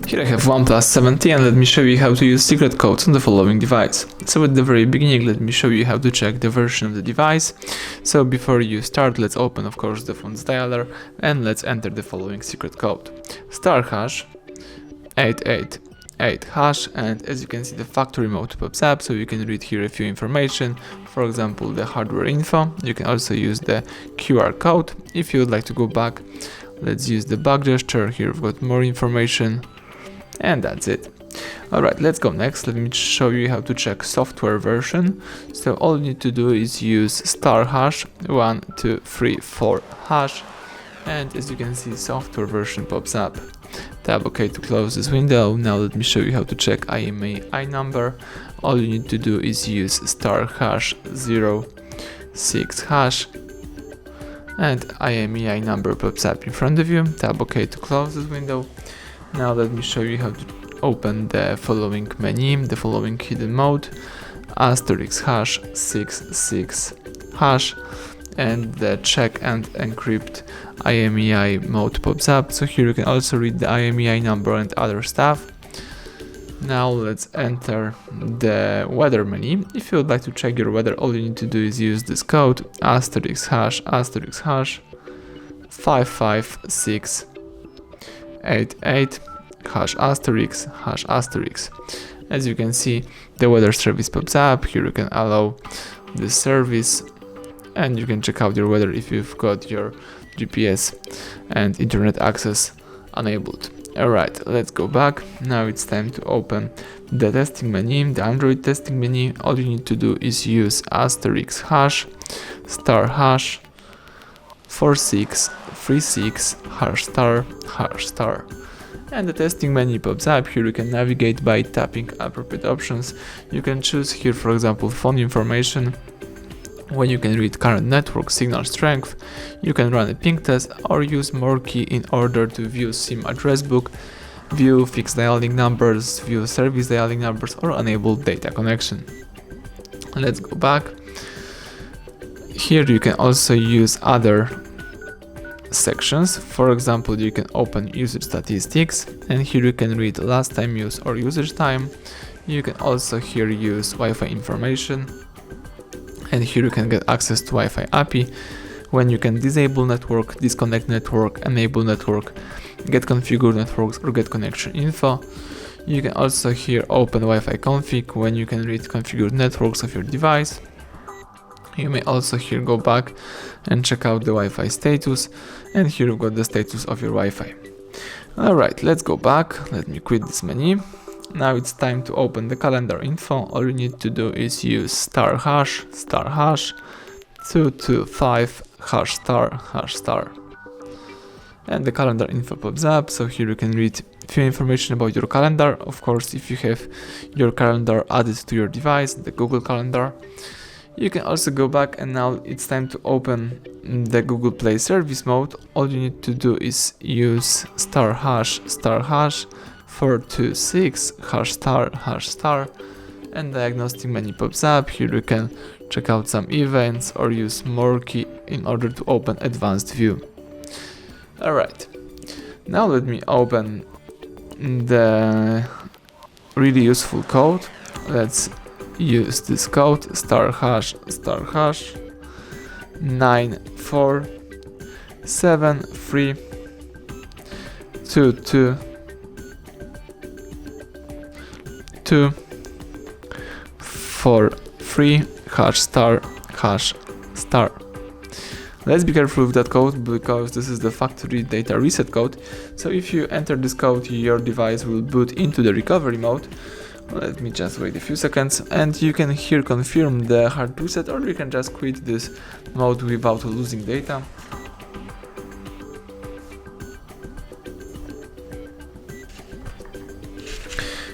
Here I have OnePlus 7T and let me show you how to use secret codes on the following device. So at the very beginning, let me show you how to check the version of the device. So before you start, let's open of course the phone's dialer and let's enter the following secret code. *# 888#, and as you can see the factory mode pops up, so you can read here a few information, for example the hardware info. You can also use the QR code. If you would like to go back, let's use the back gesture. Here we've got more information. And that's it. Alright, let's go next. Let me show you how to check software version. So all you need to do is use *1234#, and as you can see software version pops up. Tab OK to close this window. Now let me show you how to check IMEI number. All you need to do is use *06#, and IMEI number pops up in front of you. Tab OK to close this window. Now let me show you how to open the following menu, the following hidden mode, *66#, and the check and encrypt IMEI mode pops up. So here you can also read the IMEI number and other stuff. Now let's enter the weather menu. If you would like to check your weather, all you need to do is use this code ***55688#***. As you can see, the weather service pops up. Here you can allow this service and you can check out your weather if you've got your GPS and internet access enabled. Alright, let's go back. Now it's time to open the testing menu, the Android testing menu. All you need to do is use ***4636#** and the testing menu pops up. Here you can navigate by tapping appropriate options. You can choose here, for example, phone information, when you can read current network signal strength. You can run a ping test or use more key in order to view SIM address book, view fixed dialing numbers, view service dialing numbers, or enable data connection. Let's go back. Here you can also use other sections. For example, you can open usage statistics, and here you can read last time use or usage time. You can also here use Wi-Fi information, and here you can get access to Wi-Fi API, when you can disable network, disconnect network, enable network, get configured networks, or get connection info. You can also here open Wi-Fi config, when you can read configured networks of your device. You may also here go back and check out the Wi-Fi status, and here you've got the status of your Wi-Fi. Alright, let's go back. Let me quit this menu. Now it's time to open the calendar info. All you need to do is use ***225#***, and the calendar info pops up. So here you can read few information about your calendar. Of course, if you have your calendar added to your device, the Google Calendar. You can also go back, and now it's time to open the Google Play service mode. All you need to do is use ***426#***, and diagnostic menu pops up. Here you can check out some events or use more key in order to open advanced view. Alright, now let me open the really useful code. Let's use this code ***947322243#***. Let's be careful with that code because this is the factory data reset code. So if you enter this code, your device will boot into the recovery mode. Let me just wait a few seconds, and you can here confirm the hard reset, or you can just quit this mode without losing data.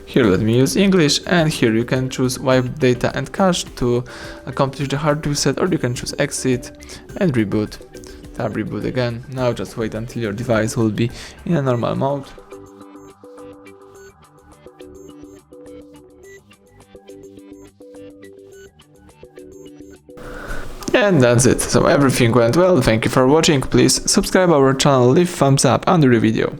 Here let me use English, and here you can choose wipe data and cache to accomplish the hard reset, or you can choose exit and reboot. Tab reboot again. Now just wait until your device will be in a normal mode. And that's it. So everything went well. Thank you for watching. Please subscribe our channel, leave thumbs up under the video.